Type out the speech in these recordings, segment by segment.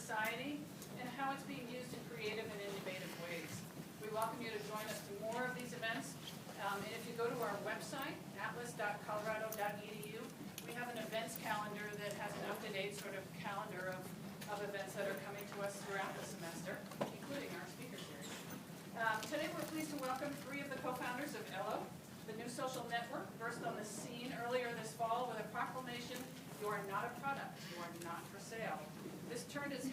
society and how it's being used in creative and innovative ways. We welcome you to join us to more of these events. And if you go to our website, atlas.colorado.edu, we have an events calendar that has an up-to-date sort of calendar of events that are coming to us throughout the semester, including our speaker series. Today we're pleased to welcome three of the co-founders of Ello. The new social network burst on the scene earlier this fall with a proclamation: "You are not a product, you are not for sale." This turned on its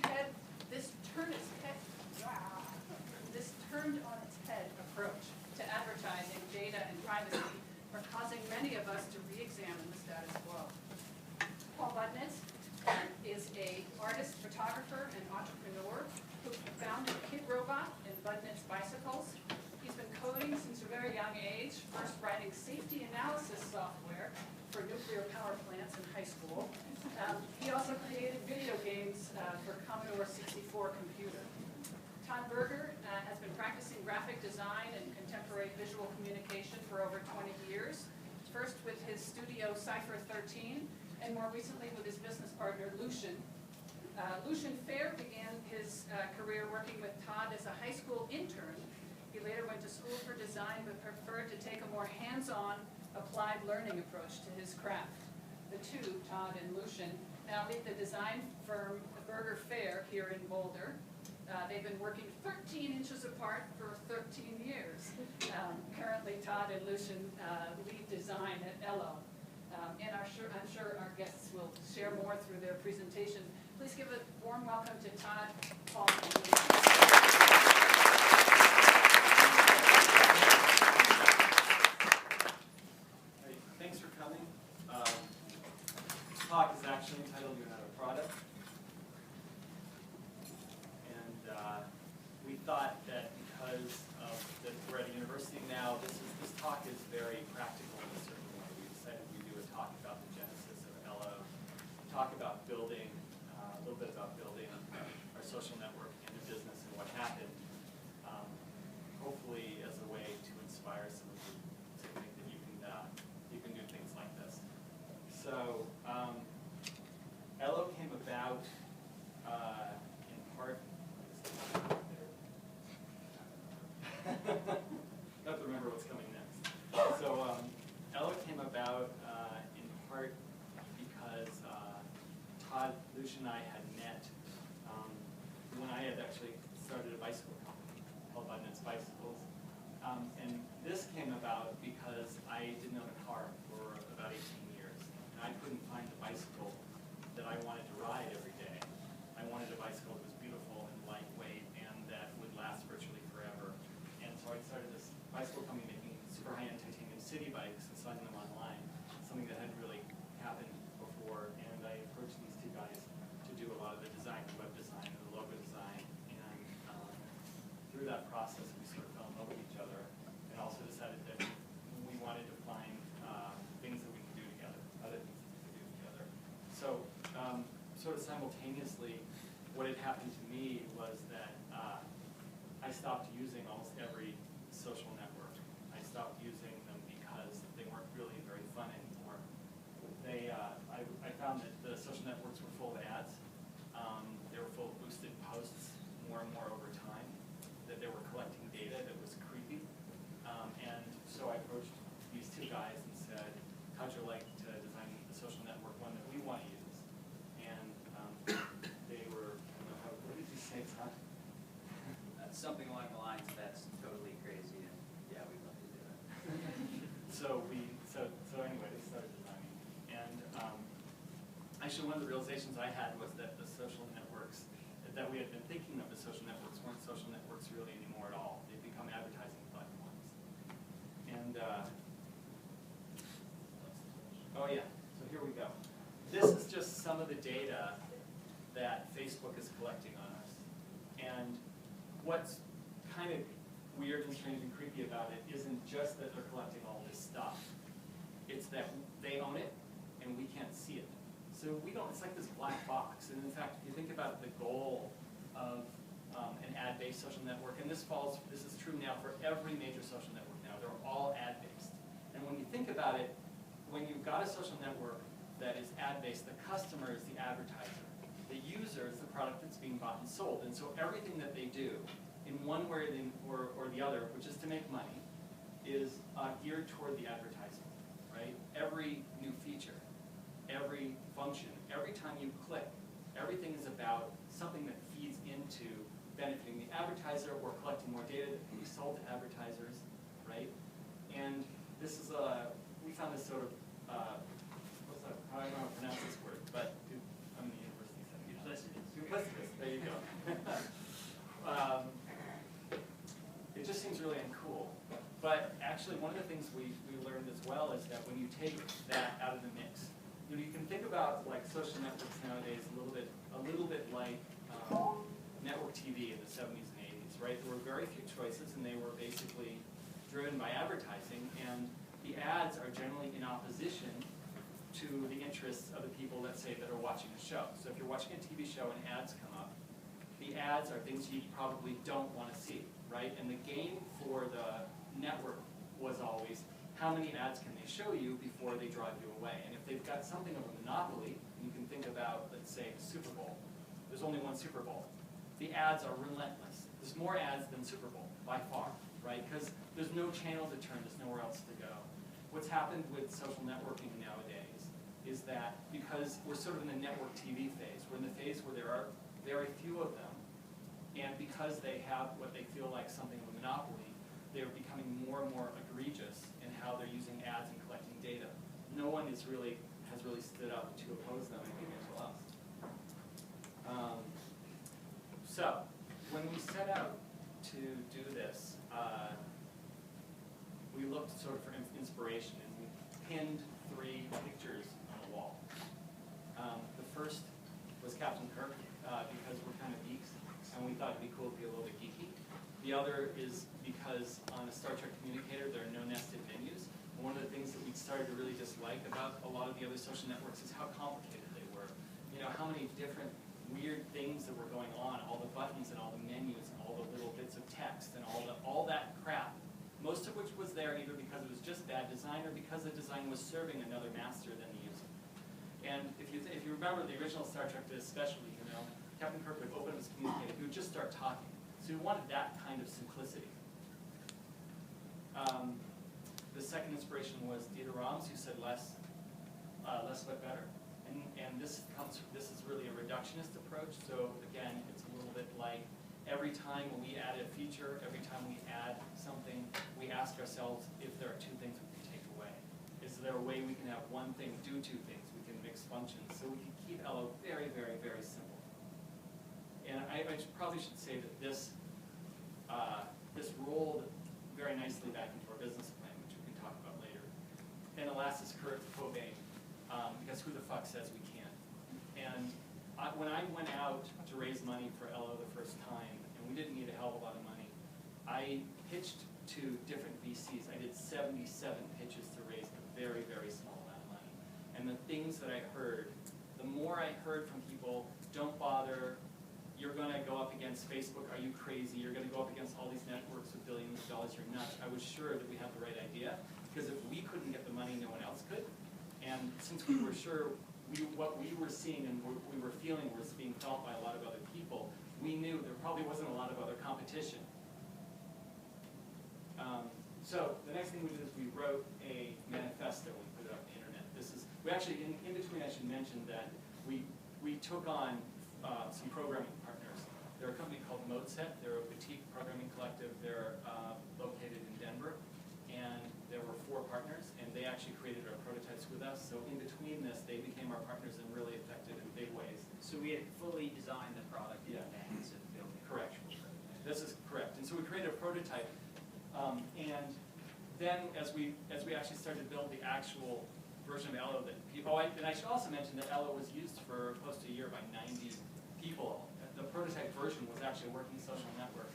head approach to advertising, data, and privacy are causing many of us to re-examine the status quo. Paul Budnitz is an artist, photographer, and entrepreneur who founded Kid Robot and Budnitz Bicycles. He's been coding since a very young age, first writing safety analysis software for nuclear power plants in high school. He also created video games for Commodore 64 computer. Todd Berger has been practicing graphic design and contemporary visual communication for over 20 years, first with his studio Cypher 13, and more recently with his business partner Lucian. Lucian Fair began his career working with Todd as a high school intern. He later went to school for design, but preferred to take a more hands-on, applied learning approach to his craft. The two, Todd and Lucian, now lead the design firm Berger Fair here in Boulder. They've been working 13 inches apart for 13 years. Currently, Todd and Lucian lead design at Ello. And I'm sure our guests will share more through their presentation. Please give a warm welcome to Todd, Paul, and Lucian. Talk is actually entitled "You're Not a Product," and we thought that because we're at a university now, this talk is very practical in a certain way. We decided we'd do a talk about the genesis of Ello, talk about building, a little bit about building our social network into business and what happened, hopefully as a way to inspire some of you to think that you can do things like this. So. Ello came about in part. I have to remember what's coming next. So Ello came about in part because Todd, Lucian, and I had met when I had actually started a bicycle company called Budnitz Bicycles. And this came about because I didn't own a car for about 18 years, and I couldn't find a bicycle that I wanted to ride every day. I wanted a bicycle that was beautiful and lightweight and that would last virtually forever. And so I started this bicycle company making super high-end titanium city bikes and selling them online, something that hadn't really happened before. And I approached these two guys to do a lot of the design, the web design, and the logo design. And through that process, we sort of fell in love with each other, and also decided that we wanted to find things that we could do together, other things that we could do together. So sort of simultaneously, what had happened to me was that I stopped using almost every social network. I stopped using them because they weren't really very fun anymore. I found that the social networks were full of ads. They were full of boosted posts more and more over time, that they were collecting data that was creepy. And so I approached these two guys and said, how'd you like to design the social network, one that we want to use? They were, I don't know, what did you say, Todd? Something along the lines of "That's totally crazy," and yeah, we'd love to do it. So anyway, they started designing. And actually one of the realizations I had was that the social networks that we had been thinking of as social networks weren't social networks really anymore at all. They've become advertising platforms. And, oh yeah, so here we go. This is just some of the data that Facebook is collecting on us. And what's kind of weird and strange and creepy about it isn't just that they're collecting all this stuff. It's that they own it and we can't see it. So we don't, it's like this black box. And in fact, if you think about the goal of an ad-based social network, and this is true now for every major social network now, they're all ad-based. And when you think about it, when you've got a social network that is ad-based, the customer is the advertiser. the user is the product that's being bought and sold. And so everything that they do, in one way or the other, which is to make money, is geared toward the advertising, right? Every new feature, every function, every time you click, everything is about something that feeds into benefiting the advertiser or collecting more data that can be sold to advertisers, right? And this is we found this sort of, I don't know how to pronounce this word, but I'm in the university setting. Duplicitous, there you go. It just seems really uncool. But actually, one of the things we learned as well is that when you take that out of the mix, you can think about like social networks nowadays a little bit like network TV in the 70s and 80s, right? There were very few choices, and they were basically driven by advertising, and the ads are generally in opposition to the interests of the people, let's say, that are watching a show. So if you're watching a TV show and ads come up, the ads are things you probably don't want to see, right? And the game for the network was always, how many ads can they show you before they drive you away? And if they've got something of a monopoly, you can think about, let's say, the Super Bowl. There's only one Super Bowl. The ads are relentless. There's more ads than Super Bowl, by far, right? Because there's no channel to turn, there's nowhere else to go. What's happened with social networking nowadays is that because we're sort of in the network TV phase, we're in the phase where there are very few of them, and because they have what they feel like something of a monopoly, they're becoming more and more egregious in how they're using ads and collecting data. No one has really stood up to oppose them, I think, until us. So, when we set out to do this, we looked sort of for inspiration, and we pinned 3 pictures on the wall. The first was Captain Kirk, because we're kind of geeks, and we thought it'd be cool to be a little bit geeky. The other is because on a Star Trek communicator, there are no nested menus. One of the things that we started to really dislike about a lot of the other social networks is how complicated they were. You know, how many different weird things that were going on, all the buttons and all the menus and all the little bits of text and all that crap. Most of which was there either because it was just bad design or because the design was serving another master than the user. And if you remember the original Star Trek, especially, you know, Captain Kirk would open his communicator, he would just start talking. So we wanted that kind of simplicity. The second inspiration was Dieter Rams, who said less but better. And this is really a reductionist approach. So again, it's a little bit like every time when we add a feature, every time we add something, we ask ourselves if there are 2 things we can take away. Is there a way we can have one thing do 2 things? We can mix functions. So we can keep Ello very, very, very simple. And I probably should say that this rolled very nicely back into our business plan, which we can talk about later. And alas is Kurt Cobain, because who the fuck says we can't? And when I went out to raise money for Ello the first time, and we didn't need a hell of a lot of money, I pitched to different VCs. I did 77 pitches to raise a very, very small amount of money. And the things that I heard, the more I heard from people, don't bother, you're going to go up against Facebook, are you crazy? You're going to go up against all these networks with billions of dollars, you're nuts. I was sure that we had the right idea, because if we couldn't get the money, no one else could. And since we were sure what we were seeing and what we were feeling was being felt by a lot of other people, we knew there probably wasn't a lot of other competition. So the next thing we did is we wrote a manifesto. We put it up on the internet. We actually, in between, I should mention that we took on some programming partners. They're a company called ModeSet. They're a boutique programming collective. They're located in Denver. And there were 4 partners, and they actually created our prototypes with us. So in between this, they became our partners and really affected in big ways. So we had fully designed the product in advance of building it. Correct. This is correct. And so we created a prototype. And then as we actually started to build the actual version of Ello that people, and I should also mention that Ello was used for close to a year by 90 people. The prototype version was actually a working social network.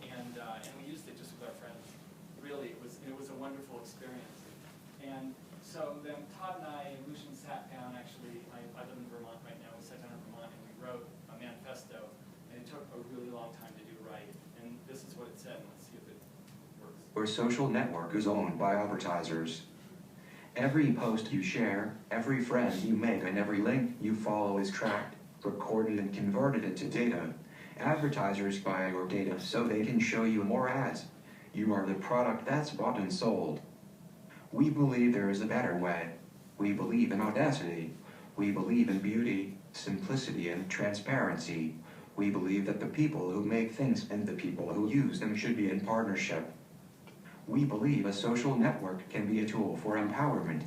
And we used it just with our friends. Really, it was a wonderful experience. And so then Todd and I and Lucian sat down, actually, I live in Vermont right now, we sat down in Vermont and we wrote a manifesto, and it took a really long time to do right. And this is what it said, and let's see if it works. Your social network is owned by advertisers. Every post you share, every friend you make, and every link you follow is tracked. recorded and converted it to data. Advertisers buy your data so they can show you more ads. You are the product that's bought and sold. We believe there is a better way. We believe in audacity. We believe in beauty, simplicity, and transparency. We believe that the people who make things and the people who use them should be in partnership. We believe a social network can be a tool for empowerment,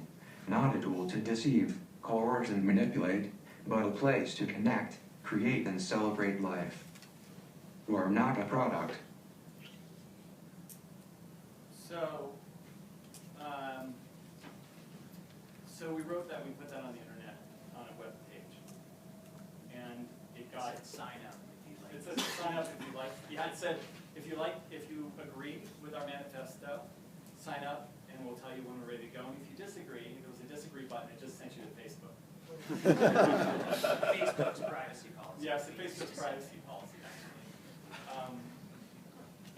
not a tool to deceive, coerce, and manipulate, but a place to connect, create, and celebrate life. You are not a product. So we wrote that, we put that on the internet, on a web page. And it got... It said sign up if you like. It says sign up if you like. Yeah, it said, if you agree with our manifesto, sign up and we'll tell you when we're ready to go. And if you disagree, if there was a disagree button, it just sent you to Facebook. Facebook's privacy policy. Yes, the Facebook's privacy policy, actually.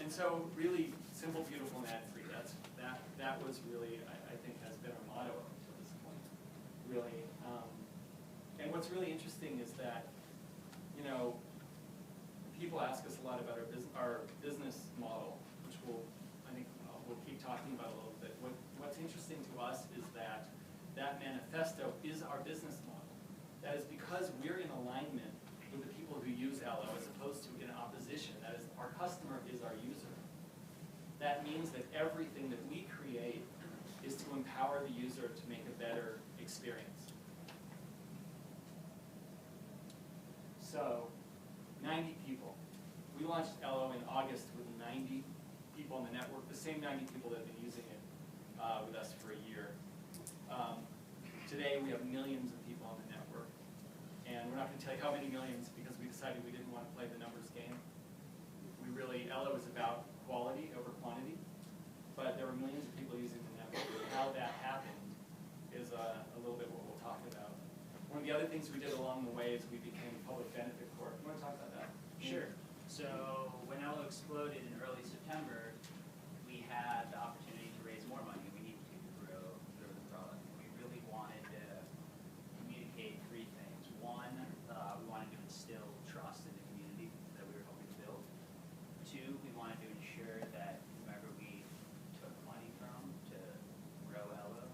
And so really simple, beautiful, and ad-free. That was really, I think, has been our motto up until this point, really. And what's really interesting is that, you know, people ask us a lot about our business model, which I think we'll keep talking about a little bit. What's interesting to us is that manifesto is our business model. That is because we're in alignment with the people who use Ello as opposed to in opposition. That is, our customer is our user. That means that everything that we create is to empower the user to make a better experience. So, 90 people. We launched Ello in August with 90 people on the network, the same 90 people that have been using it with us for a year. Today we have millions of people on the network. And we're not going to tell you how many millions because we decided we didn't want to play the numbers game. Ello is about quality over quantity, but there were millions of people using the network. How that happened is a little bit what we'll talk about. One of the other things we did along the way is we became a public benefit corp. You want to talk about that? Sure. So when Ello exploded in early September, we had the opportunity to raise more money. We needed to grow the product. We really wanted to communicate three things. One, we wanted to instill trust in the community that we were hoping to build. Two, we wanted to ensure that whomever we took money from to grow Ello,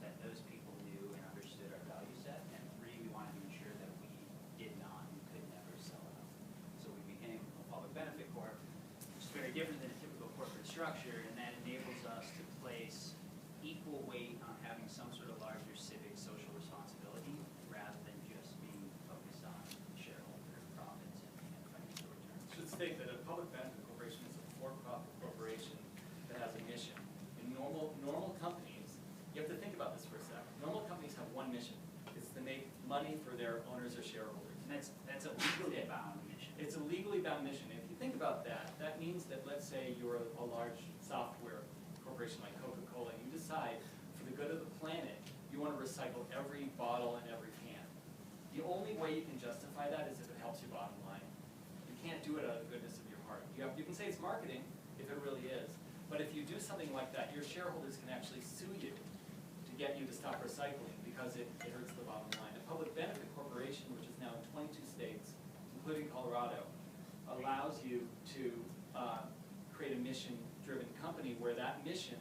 that those people knew and understood our value set. And three, we wanted to ensure that we did not and could never sell out. So we became a public benefit corp, which is very different than a typical corporate structure, and that enables us to place equal weight on having some sort of larger civic social responsibility rather than just being focused on shareholder profits and financial returns. I should state that a public benefit corporation is a for-profit corporation that has a mission. In normal companies, you have to think about this for a second. Normal companies have one mission. It's to make money for their owners or shareholders. And that's a legally bound mission. It's a legally bound mission. If you think about that, that means that, let's say you're a large software corporation like Coca-Cola, and you decide, for the good of the planet, you want to recycle every bottle and every can. The only way you can justify that is if it helps your bottom line. You can't do it out of the goodness of your heart. You can say it's marketing, if it really is. But if you do something like that, your shareholders can actually sue you to get you to stop recycling because it hurts the bottom line. A public benefit corporation, which is now in 22 states, including Colorado, allows you to create a mission-driven company where that mission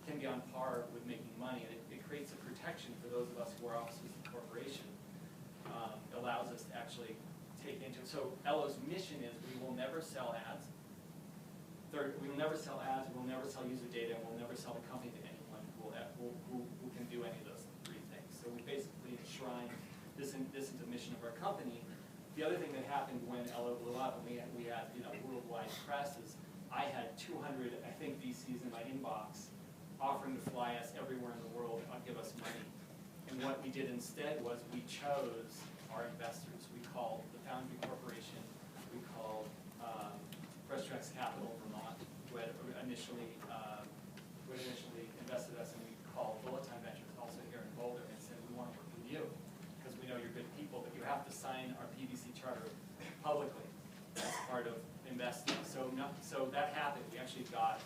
can be on par with making money. And it creates a protection for those of us who are officers of the corporation. It allows us to actually take into it. So Ello's mission is we will never sell ads. Third, we will never sell ads, we'll never sell user data, and we'll never sell the company to anyone who can do any of those three things. So we basically enshrine this into the mission of our company. The other thing that happened when Ello blew up and we had worldwide press is I had 200, I think, VCs in my inbox offering to fly us everywhere in the world and give us money. And what we did instead was we chose our investors. We called the Foundry Corporation, we called Fresh Capital Vermont, who had initially invested us, and we called Bulletin Ventures, also here in Boulder, and said we want to work with you because we know you're good people, but you have to sign our PBC charter publicly as part of investing. So that happened. We actually got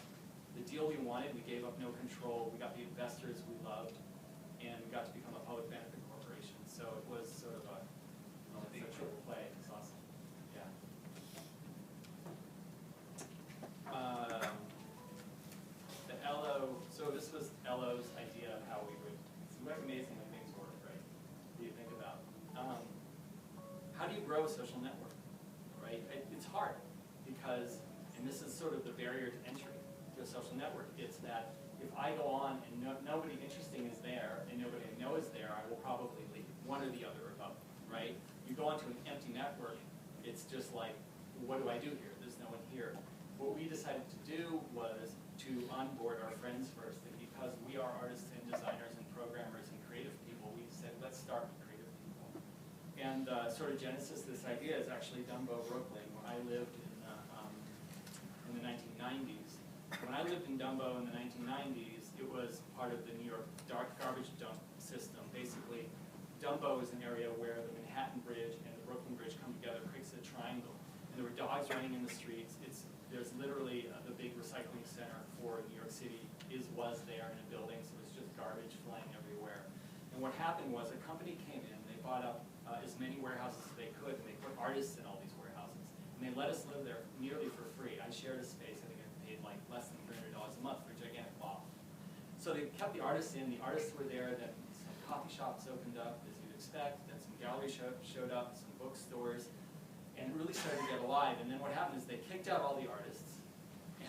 the deal we wanted. We gave up no control. We got the investors we loved, and we got to become a public benefit corporation. So it was sort of a Oh, It's a big it's such a play. It's awesome. Yeah. The Ello, so this was Ello's idea of how we would, it's quite amazing when things work, right? What do you think about? How do you grow a social network, right? It's hard because, and this is sort of the barrier to entry to a social network, it's that if I go on and nobody interesting is there and nobody I know is there, I will probably leave, one or the other or both, right? You go onto an empty network, it's just like, what do I do here? There's no one here. What we decided to do was to onboard our friends first, and because we are artists and designers and programmers and creative people, we said, let's start with creative people. And sort of genesis of this idea is actually Dumbo, Brooklyn, where I lived in the 1990s. When I lived in Dumbo in the 1990s, it was part of the New York garbage dump system. Basically, Dumbo is an area where the Manhattan Bridge and the Brooklyn Bridge come together, creates a triangle. And there were dogs running in the streets. There's literally the big recycling center for New York City was there in a building, so it was just garbage flying everywhere. And what happened was a company came in, they bought up as many warehouses as they could, and they put artists in all these warehouses. And they let us live there nearly for free. I shared a space, I think I paid like less than $300 a month for a gigantic loft. So they kept the artists in, the artists were there, then some coffee shops opened up, as you'd expect, then some galleries showed up, some bookstores, and it really started to get alive. And then what happened is they kicked out all the artists,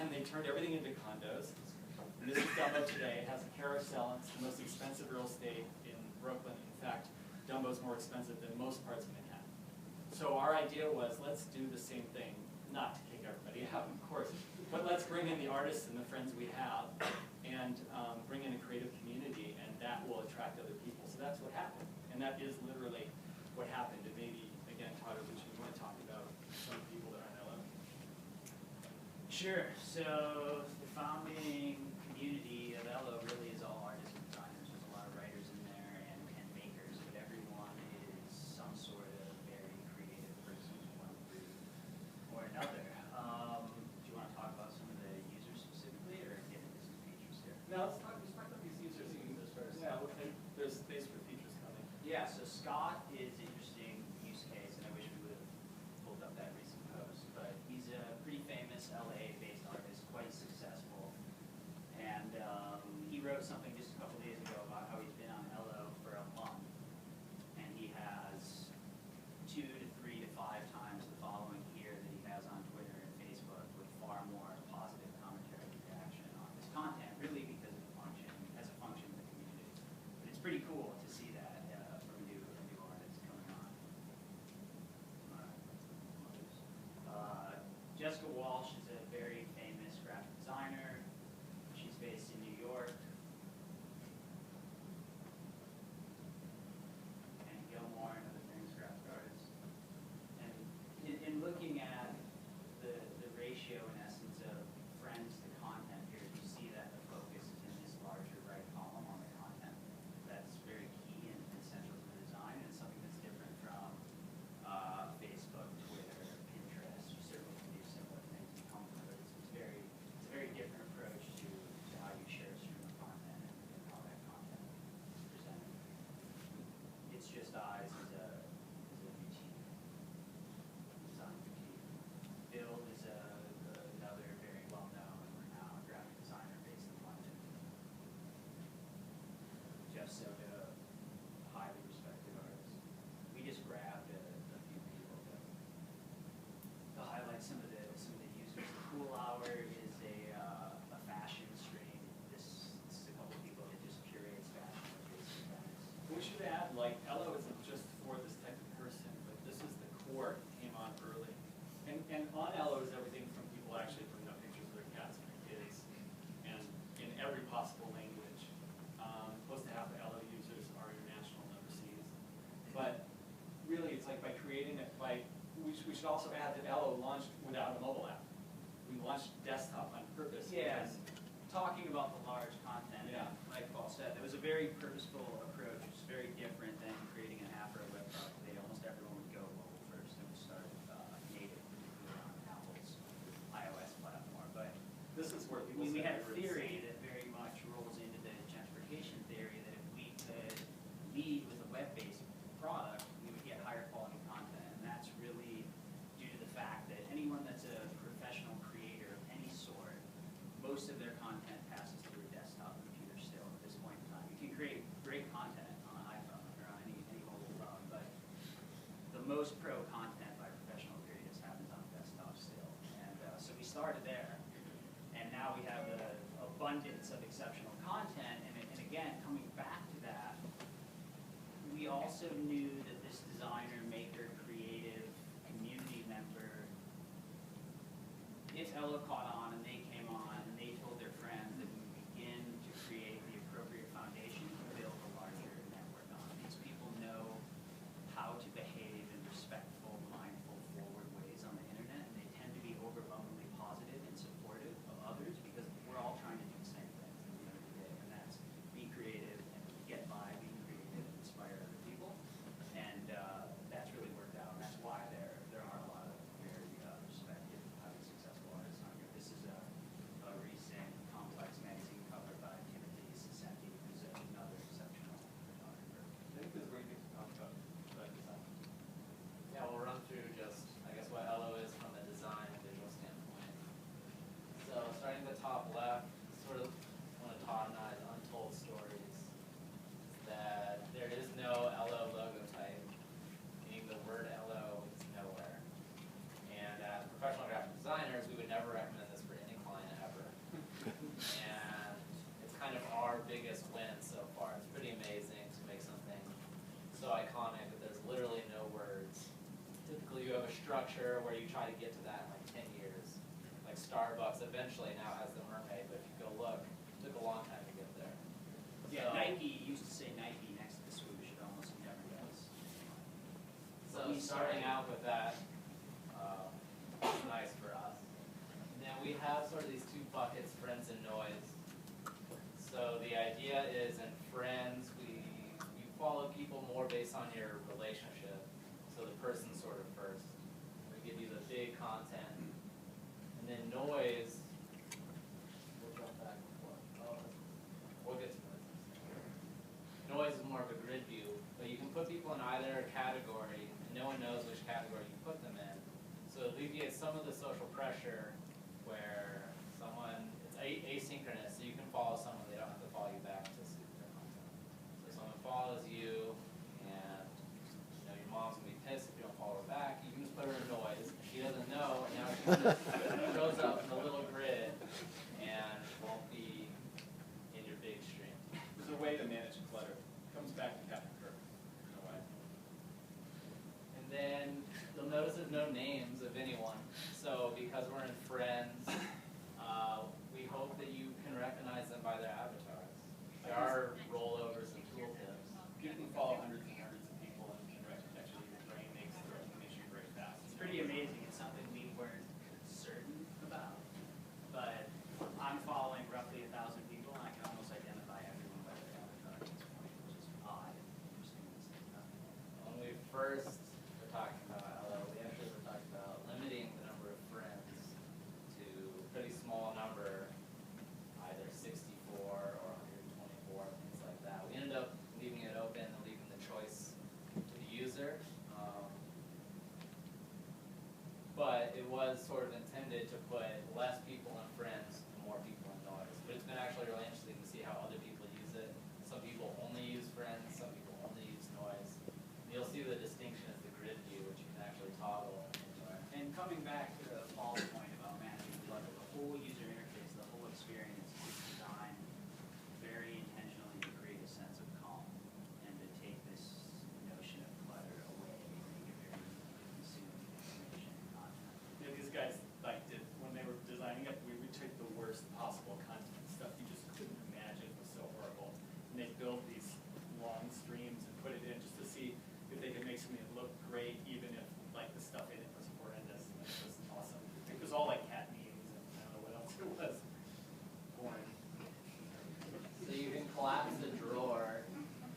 and they turned everything into condos. And this is Dumbo today. It has a carousel, and it's the most expensive real estate in Brooklyn. In fact, Dumbo's more expensive than most parts of Manhattan. So our idea was, let's do the same thing, not to kick everybody out, of course, but let's bring in the artists and the friends we have, and bring in a creative community, and that will attract other people. So that's what happened, and that is literally what happened. And maybe, again, Todd or Lucian, you want to talk about some people that I know of? Sure. So the founding community of Ello really is all artists and designers. There's a lot of writers in there and makers, but everyone is some sort of very creative person in one group or another. Do you want to talk about some of the users specifically, or get into some features here? No, let's talk about these users first. Yeah, okay. There's space for features coming. Yeah, so Scott is an interesting use case, and I wish we would have pulled up that recent post, but he's a pretty famous LA-based artist, quite successful, and he wrote something just a couple days ago about how he's been on Ello for a month, and he has 2 to 3 to 5 times the following here that he has on Twitter and Facebook, with far more positive commentary and reaction on his content, really because of the function, as a function of the community. But it's pretty cool to see that from a new artist coming on. Jessica Walsh is a very famous graphic designer. She's based in New York. And Gilmore, another famous graphic artist. And in looking at the ratio, in essence, of friends to content here, you see that the focus is in this larger right column on the content. That's very key and essential to the design, and something that's different from Facebook, Twitter, Pinterest. You certainly can do similar things in content, but it's a very different approach to how you share a stream of content and how that content is presented. It's Just Eyes is a boutique, design boutique. Build is another very well-known and renowned graphic designer based in London. Jeff Soto, highly respected artist. We just grabbed a few people to highlight some of the users. The Cool Hour is a fashion stream. This is a couple of people that just curates fashion based events. We should add, like, Ello isn't just for this type of person, but this is the core that came on early. And on Ello is everything from people actually putting up pictures of their cats and their kids, and in every possible language. Close to half of Ello users are international and overseas. But really, it's like by creating it, we should also add that Ello launched without a mobile app. We launched desktop on purpose. Yeah, because- talking about the large content, Yeah. like Paul said, it was a very purposeful approach, which is very different than creating an app or a web product. Almost everyone would go mobile first and would start native, particularly on Apple's iOS platform. But This is where people we say had a words. theory that very much rolls into the gentrification theory, that if we could lead with a web-based product, we would get higher quality content abundance of exceptional content, and again, coming back to that, we also knew that this designer, maker, creative, community member, if Ello caught on and they came on and they told their friends, that we would begin to create the appropriate foundation to build a larger network on. These people know how to behave in respectful, mindful, forward ways on the internet, and they tend to be overwhelmingly positive and supportive of others because we're all trying to do the same thing at the end of the day, and that's be creative and get by being creative and inspire other people. And that's really worked out, and that's why there are a lot of very respected, highly successful artists on here. This is a recent Complex magazine cover by Timothy Sissetti, who's another exceptional photographer. I think this is where you can talk about design. Yeah, we'll run through just, I guess, what Ello is from a design and visual standpoint. So starting at the top left, sort of one of Todd and I's untold stories, that there is no Ello logo type, meaning the word Ello is nowhere. And as professional graphic designers, we would never recommend this for any client ever. And it's kind of our biggest win so far. It's pretty amazing to make something so iconic that there's literally no words. Typically you have a structure where you try to get to that in like 10 years. Like Starbucks eventually now has the mermaid, but if you go look, it took a long time to get there. Yeah, So- Nike used to say Nike next to the swoosh, it almost never does. So starting out with that, was nice for us. And then we have sort of these two buckets, friends and noise. So the idea is in friends, you follow people more based on your relationship. So the person sort of first. We give you the big content. And then noise, we'll jump back before. We'll get to noise. Noise is more of a grid view, but you can put people in either category, and no one knows which category you put them in. So it alleviates some of the social pressure where it's asynchronous, so you can follow someone, they don't have to follow you back to see their content. So someone follows you, and your mom's gonna be pissed if you don't follow her back. You can just put her in noise, she doesn't know, and now she just shows up in the little grid and won't be in your big stream. There's a way to manage clutter. It comes back to Captain Kirk in a way. And then you'll notice there's no names of anyone. So because we're in friends, we hope that you can recognize them by their avatars. There are rollovers and tooltips. You can follow hundreds and hundreds of people and actually your brain makes the recognition very fast. It's pretty amazing. It's something we weren't certain about. But I'm following roughly 1,000 people, and I can almost identify everyone by their avatar at this point, which is odd and interesting at the same time. When we first were talking about Ello, we actually were talking about limiting the number of friends to a pretty small number, either 64 or 124, things like that. We ended up leaving it open and leaving the choice to the user. But it was sort of intended to put less people in friends and more people in noise. But it's been actually really interesting to see how other people use it. Some people only use friends, some people only use noise. And you'll see the distinction as the grid view, which you can actually toggle anywhere. And coming back to Paul's point about managing clutter, the whole user interface, the whole experience is designed very intentionally to create a sense of calm and to take this notion of clutter away and make it very easy to consume information and content. Yeah, these guys when they were designing it, we took the worst possible content stuff you just couldn't imagine. It was so horrible. And they built these long streams and put it in just to see if they could make something that looked great, even if the stuff in it was horrendous. And it was awesome. It was all like cat memes and I don't know what else it was. Boring. So you can collapse the drawer,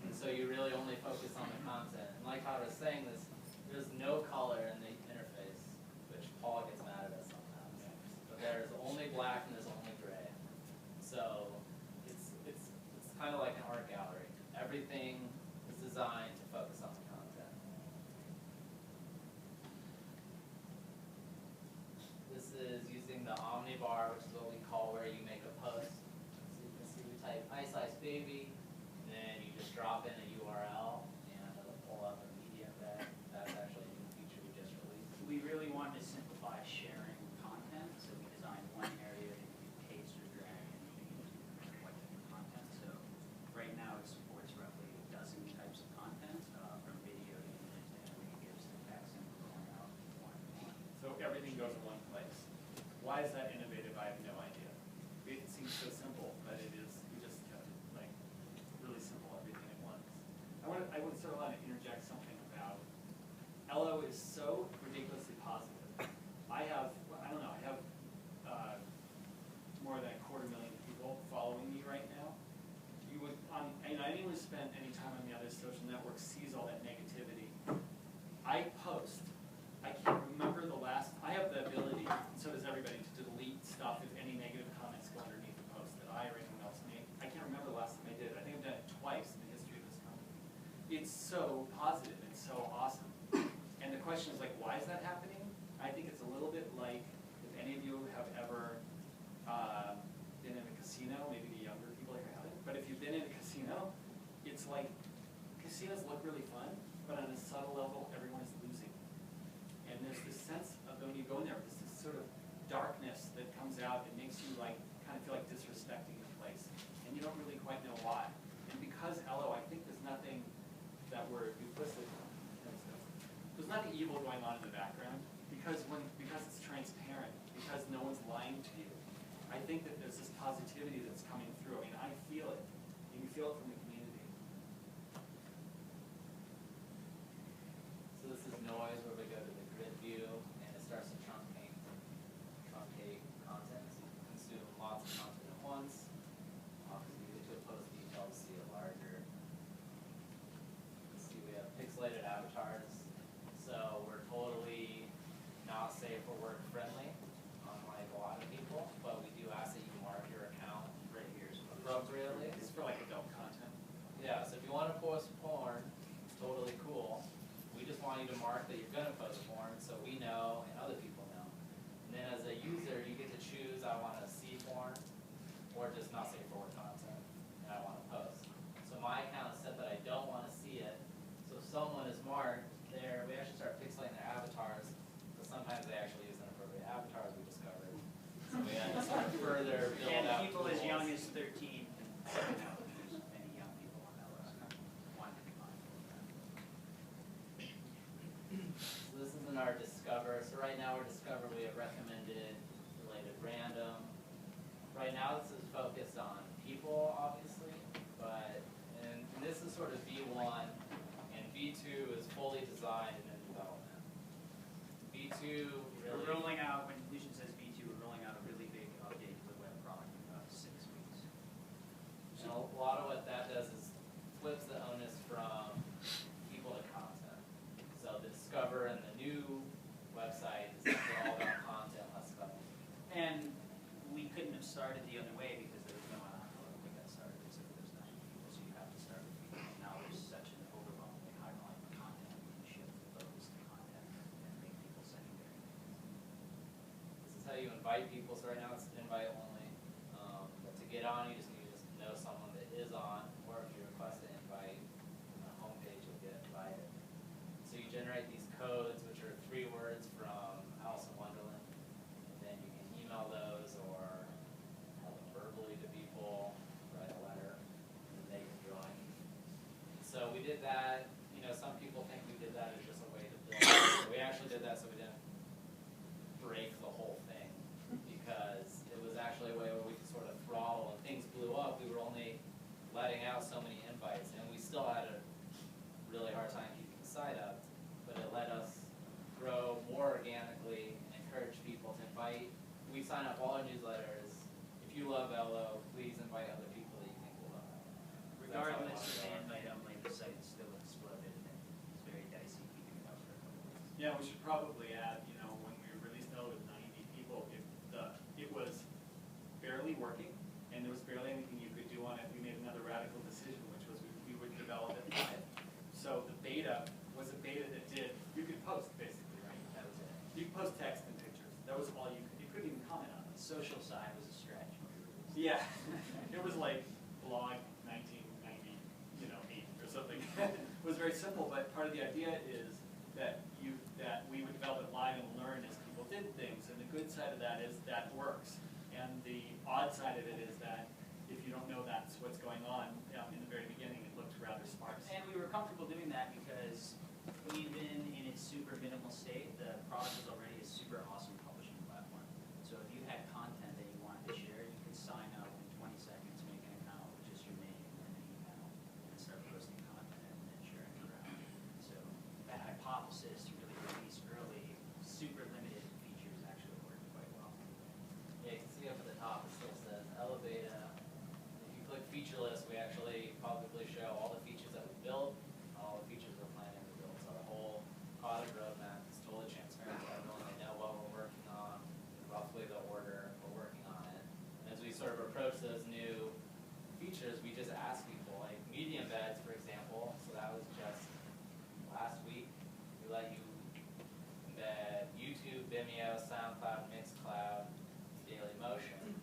and so you really only focus on the content. And like I was saying, there's no color in the interface, which Paul gets mad at us sometimes. But there's only black and there's only gray. So it's kind of like an art gallery. Everything is designed to focus on the content. This is using the omnibar, which is what we call where you make a post. So you can see we type Ice Ice Baby, and then you just drop in a URL, and it'll pull up a media embed. That's actually a new feature we just released. We really wanted to simplify sharing content, so we designed one area that you could paste or drag and you could is so ridiculously positive. I have more than 250,000 people following me right now. You would, anyone who spent any time on the other social networks sees all that negativity. I post. I can't remember the last. I have the ability, and so does everybody, to delete stuff if any negative comments go underneath the post that I or anyone else made. I can't remember the last time I did it. I think I've done it twice in the history of this company. It's so positive. It's so awesome. And the question is, like, why is that happening? I think it's a little bit like, if any of you have ever been in a casino, maybe the younger people here haven't, but if you've been in a casino, it's like, casinos look really fun, but on a subtle level, everyone is losing. And there's this sense of, when you go in there, there's this sort of darkness that comes out and makes you like, kind of feel like disrespecting the place. And you don't really quite know why. And because Ello, I think there's nothing that we're duplicit. There's nothing evil going on in the background, because it's transparent, because no one's lying to you. I think that there's this positivity that's coming through. I mean, I feel it. You can feel it from the community. So this is noise where we go to the grid view and it starts to truncate content. So you can consume lots of content at once. Obviously, you get to a post detail to see it larger. You see we have pixelated avatars. So we're totally not safe for work friendly, unlike a lot of people, but we do ask that you mark your account right here appropriately. It's for like adult content. Yeah, so if you want to post porn, totally cool. We just want you to mark that you're going to post porn so we know and other people know. And then as a user, you get to choose, I want to see porn or just not safe for work content, and I want to post. So my account is set that I don't want to see it. So if someone is marked there, we actually start pixelating their avatars, but sometimes they actually use inappropriate avatars, we discovered. So we had to sort of further build And out people as tools. young as 13, and now there's many young people on that list. Want to be mindful of that. So this isn't our Discover. So right now we're Discover, we have recommended, related, random. Right now this is focused on people, obviously, but, and this is sort of V1, and V2 is fully designed and in development. V2 We're really, rolling out, when Lucian says V2, we're rolling out a really big update to the web product in about 6 weeks. and a lot of what that does is flips the onus from people to content. So the Discover and the new website is all about content, less about people. And we couldn't have started the other way because there was no how we got started, except for those 90 people, so you have to start with people. Now there's such an overwhelmingly high volume of content, we can shift those to content and make people secondary. This is how you invite people. So right now it's invite only. But to get on, you just need to know someone that is on, or if you request an invite on the homepage, you'll get invited. So you generate these codes, which are 3 words from Alice in Wonderland, and then you can email those or tell them verbally to people, write a letter, and then they can join. So we did that. You know, some people think we did that as just a way to build. So we actually did that so we didn't break the whole thing, because it was actually a way where we could sort of throttle. When things blew up, we were only letting out so many invites, and we still had a really hard time keeping the site up, but it let us grow more organically and encourage people to invite. We sign up all our newsletters. If you love Ello, please invite other people that you think will love Ello. Regardless of the invite only, the site is still exploded and it's very dicey keeping it up for a couple of weeks. Yeah, we should probably add, you know, when we released Ello with 90 people, it was barely working, and there was barely anything you could do on it. We made another radical decision, which was we would develop it live. So the beta was a beta that you could post basically, right? That was it. You could post text and pictures. That was all you couldn't even comment on it. The social side was a stretch. Yeah, it was like blog 1990, 8 or something. It was very simple, but part of the idea is that we would develop it live and learn as people did things. And the good side of that is that works, and the odd side of it is that if you don't know that's what's going on in the very beginning, it looked rather sparse. And we were comfortable doing that because even in its super minimal state, the product was already a super awesome publishing platform. So if you had content that you wanted to share, you could sign up in 20 seconds, make an account with just your name and an email, and start posting content and then sharing it around. So that hypothesis to really release feature list, we actually publicly show all the features that we built, all the features we're planning to build. So the whole product roadmap is totally transparent to everyone. They know what we're working on, roughly the order we're working on it. And as we sort of approach those new features, we just ask people, like media embeds, for example. So that was just last week. We let you embed YouTube, Vimeo, SoundCloud, Mixcloud, Daily Motion.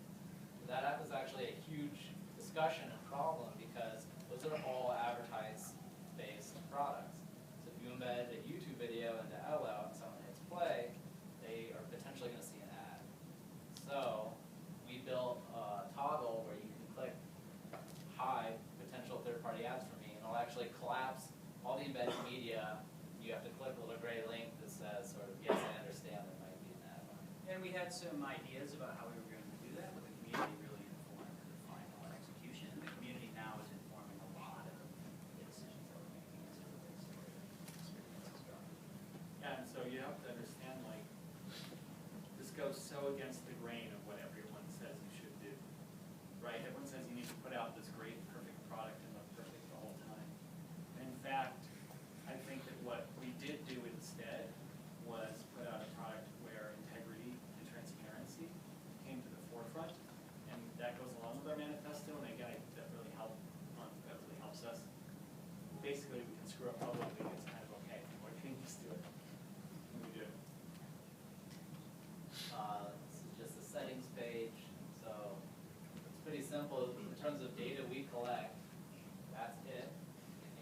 That was actually a huge discussion and problem because those are all advertise-based products. So if you embed a YouTube video into Ello and someone hits play, they are potentially going to see an ad. So we built a toggle where you can click hide potential third-party ads for me, and it'll actually collapse all the embedded media. You have to click a little gray link that says sort of, yes, I understand there might be an ad. And we had some ideas about how we were going to do that, but the community really informed the final execution. And the community now is informing a lot of the decisions that we're making as it relates to the experience as well. Yeah, and so you have to understand, like, this goes so against the grain of what everyone says you should do, right? Everyone says you need to put out this great, perfect product and look perfect the whole time. And in fact, I think that what we did do instead was put out a product where integrity and transparency came to the forefront, and that goes along with our manifesto, and again, I think that really helps us. Basically, we can screw up publicly, it's kind of okay, we're getting used to it. And we do. This is just the settings page. So it's pretty simple in terms of data we collect. That's it.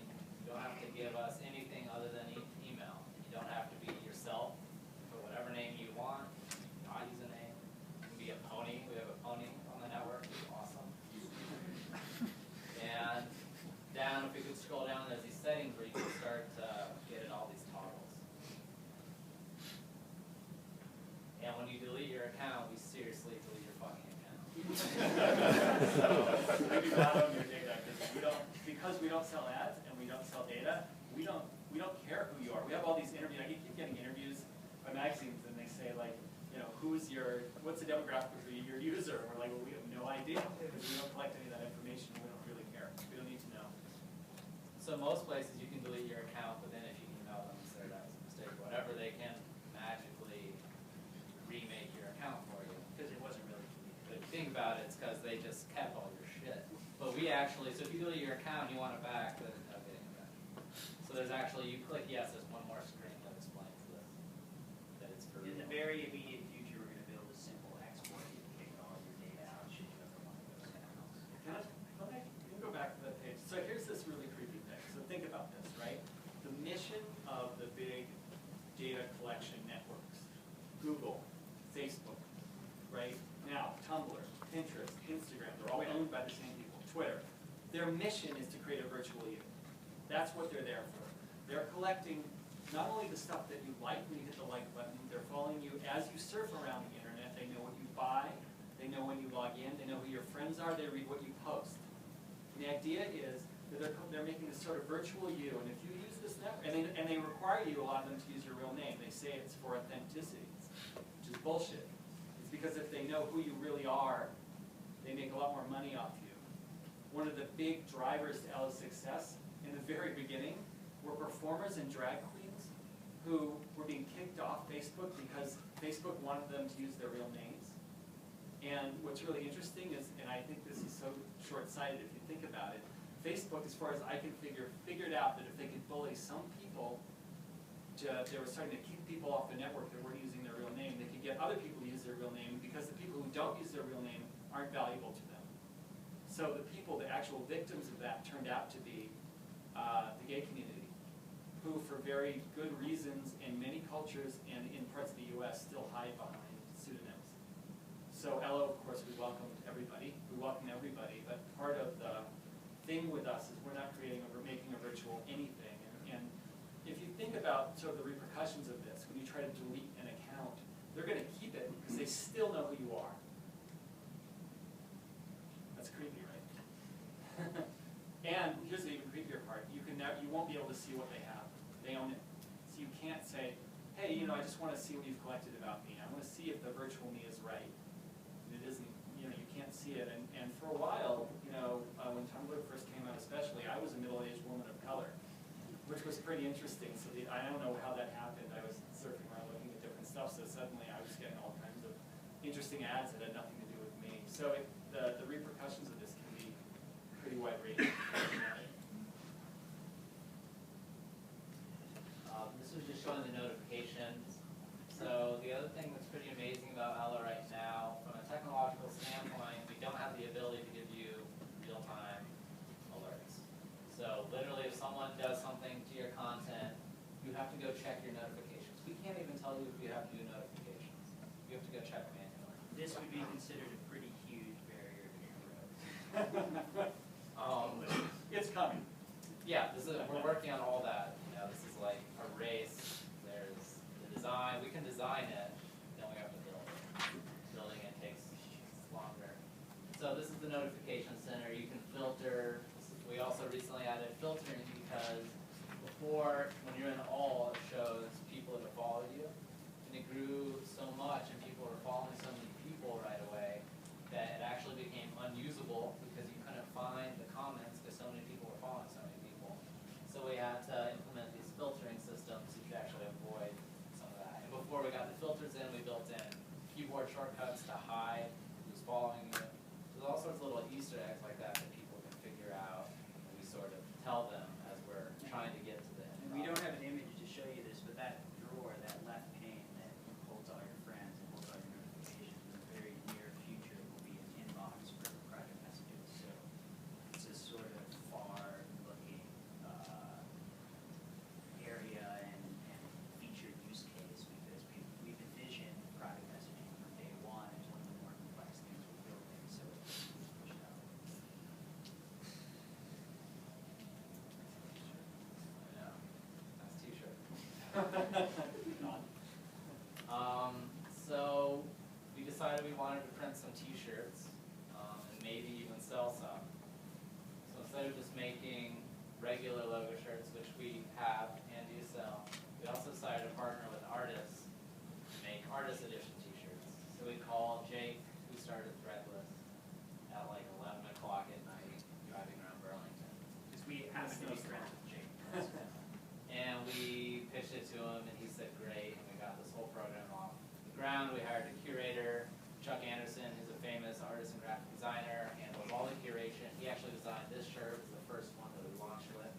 And you don't have to give us anything other than email. You don't have to be yourself. Put whatever name you want. Not use a name. You can be a pony. We have a pony on the network. It's awesome. And down, if we could scroll down, there's these settings where you can start getting all these toggles. And when you delete your account, we seriously delete your fucking account. So we do not own your data because we don't sell ads and we don't sell data. We don't care who you are. We have all these interviews. I keep getting interviews by magazines, and they say, like, you know, what's the demographic of your user? And we're like, well, we have no idea because we don't collect any of that information. We don't really care. We don't need to know. So most places you can delete your account, but then if you email them and say that was a mistake, whatever, they can magically remake your account for you. Because it wasn't really deleted. But if you think about it, it's because they just kept all your shit. But we actually, so if you delete your account and you want it back, then it's not getting it back. So there's actually, you click yes, there's one more screen that explains this. That it's for In real. the very immediate future, we're going to build a simple export. You can take all your data out and ship it over one of those accounts. You can go back to that page. So here's this really creepy thing. So think about this, right? The mission of the big data collection networks, Google, Facebook, right? Now, Tumblr, Pinterest, Instagram, they're all owned by the same people. Twitter. Their mission is to create a virtual you. That's what they're there for. They're collecting not only the stuff that you like when you hit the like button, they're following you as you surf around the internet. They know what you buy. They know when you log in. They know who your friends are. They read what you post. And the idea is that they're making this sort of virtual you. And if you use this network, and they require you, a lot of them, to use your real name. They say it's for authenticity, which is bullshit. It's because if they know who you really are, they make a lot more money off you. One of the big drivers to Ello's success in the very beginning were performers and drag queens who were being kicked off Facebook because Facebook wanted them to use their real names. And what's really interesting is, and I think this is so short-sighted if you think about it, Facebook, as far as I can figured out that if they could bully some people, they were starting to kick people off the network that weren't using their real name. They could get other people to use their real name because the people who don't use their real name aren't valuable to them. So the people, the actual victims of that turned out to be the gay community, who for very good reasons in many cultures and in parts of the US still hide behind pseudonyms. So Ello, of course, we welcomed everybody. We welcome everybody, but part of the thing with us is we're not making a virtual anything. And if you think about sort of the repercussions of this, when you try to delete an account, they're going to keep it because they still know who you are. That's creepy, right? And here's the even creepier part. You won't be able to see what they have. They own it. So you can't say, hey, I just want to see what you've collected about me. I want to see if the virtual me is right. And it isn't, you can't see it. And for a while, when Tumblr was pretty interesting. So I don't know how that happened. I was surfing around looking at different stuff, so suddenly I was getting all kinds of interesting ads that had nothing to do with me. So the repercussions of this can be pretty wide-ranging. This was just showing the notifications. So the other thing that's pretty amazing about Ello right now, from a technological standpoint, we don't have the ability to give you real-time alerts. So literally if someone does something to your content, you have to go check your notifications. We can't even tell you if you have new notifications. You have to go check manually. This would be considered a pretty huge barrier to growth. It's coming. Yeah, we're working on all that. You know, this is like a race. There's the design. We can design it, then we have to build it. Building it takes longer. So this is the notification center. You can filter. We also recently added filtering because before, when you're in all, it shows people that have followed you. And it grew so much and people were following so many people right away that it actually became unusable because you couldn't find the comments because so many people were following so many people. So we had to implement these filtering systems so you could actually avoid some of that. And before we got the filters in, we built in keyboard shortcuts to hide who's following you. There's all sorts of little Easter eggs like that that people can figure out, and we sort of tell them as we're trying to get to the end. And we don't have an image to show you this, but that drawer, that left pane that holds all your friends and holds all your notifications, in the very near future will be an inbox for private messages. So it's a sort of far-looking area and featured use case because we've envisioned private messaging from day one as one of the more complex things we're building. So it's pushed out. Yeah, nice t-shirt. So we decided we wanted to print some t-shirts and maybe even sell some. So instead of just making regular logo shirts, which we have and do sell, we also decided to partner with artists to make artist edition t-shirts. So we called Jake, who started Threadless, at like 11 o'clock at night driving around Burlington. Because we happen to be friends with Jake. And we pitched it to him, and he said great, and we got this whole program off the ground. We hired a curator, Chuck Anderson, who's a famous artist and graphic designer, handled all the curation. He actually designed this shirt, it was the first one that we launched with.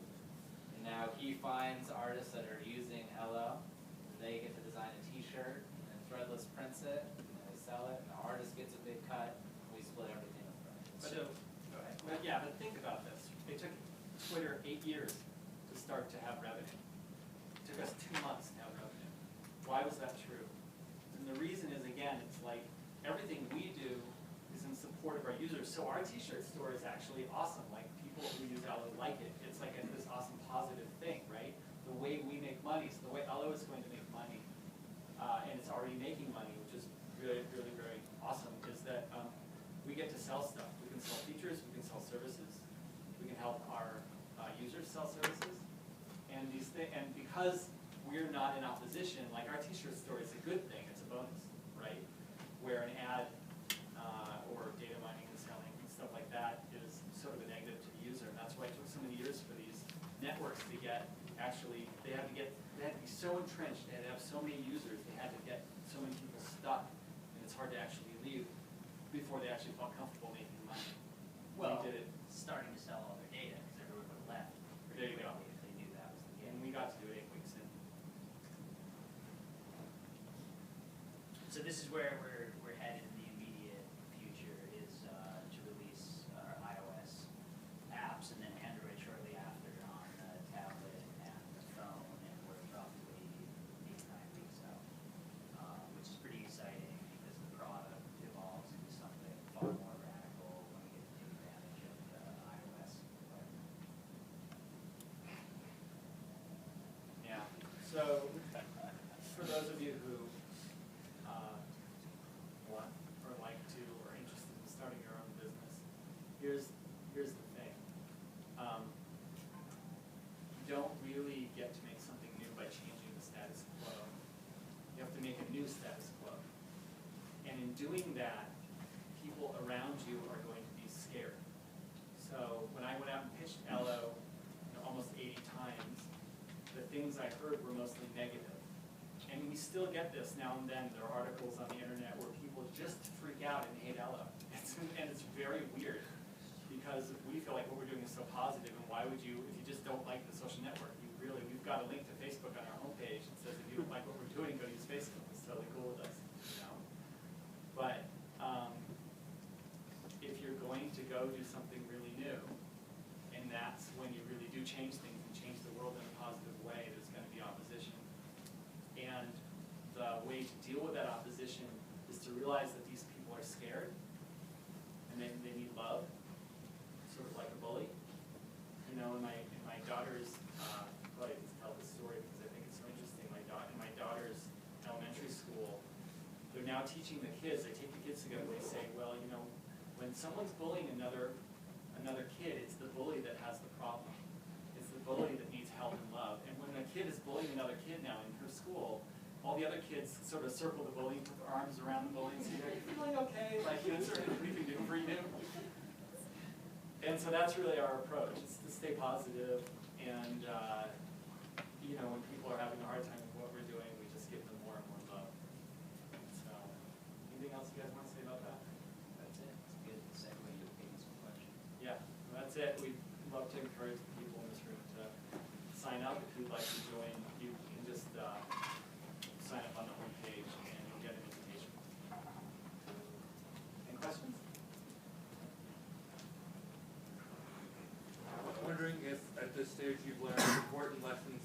And now he finds artists that are using Ello, and they get to design a t-shirt, and then Threadless prints it, and they sell it, and the artist gets a big cut, and we split everything with Threadless. So, go ahead. But yeah, but think about this. It took Twitter 8 years to start to have revenue. It took us 2 months to have revenue. Why was that true? And the reason is, again, it's like everything we do is in support of our users. So our t-shirt store is actually awesome. Like people who use Ello like it. It's like this awesome positive thing, right? The way we make money, so the way Ello is going to make money, and it's already making money, which is really, really very awesome, is that we get to sell stuff. We can sell features, we can sell services, we can help our users sell services, and and because we're not in opposition, like our t-shirt store is a good thing, it's a bonus, right? Where an ad or data mining and selling and stuff like that is sort of a negative to the user, and that's why it took so many years for these networks to get, actually, they had to be so entrenched, they had to have so many users, they had to get so many people stuck, and it's hard to actually leave before they actually felt comfortable making money. Well, We did it. starting to sell all their data because everyone would have left. There you go. If they knew that was the And game. we got to do it 8 weeks in. So this is where we're headed in the immediate future is to release our iOS apps and then Android shortly after on the tablet and the phone, and we're roughly 8 to 9 weeks out, which is pretty exciting because the product evolves into something far more radical when we get to take advantage of the iOS environment. Yeah. So, for those of you who want or like to or interested in starting your own business, here's the thing. You don't really get to make something new by changing the status quo. You have to make a new status quo. And in doing that, people around you are going to be scared. So when I went out and pitched Ello almost 80 times, things I heard were mostly negative. And we still get this now and then. There are articles on the internet where people just freak out and hate Ello. And it's very weird because we feel like what we're doing is so positive, and why would you, if you just don't like the social network, we've got a link to Facebook on our homepage that says if you don't like what we're doing, go use Facebook. It's totally cool with us, you know? But if you're going to go do something really new, and that's when you really do change things and change the world in a positive way, there's going to be opposition. And the way to deal with that opposition is to realize that these people are scared, and they need love, sort of like a bully. You know, in my daughter's, probably just tell this story because I think it's so interesting. In my daughter's elementary school, they're now teaching the kids, they take the kids together, they say, well, you know, when someone's bullying another kid, it's the bully that has the problem. It's the bully that needs help and love. And when a kid is bullying another kid now in her school, all the other kids sort of circle the bully, put their arms around the bully and say, are you feeling okay? Like, you know, sort of we can do for you. And so that's really our approach. It's to stay positive, and you know, when people are having a hard time with what we're doing, we just give them more and more love. So, anything else you guys want to say about that? That's it. It's a good segue to maybe some questions. Yeah, that's it. We'd love to encourage the people in this room to sign up. If you'd like to join, you can just sign up on the homepage and you'll get an invitation. Any questions? I'm wondering if at this stage you've learned important lessons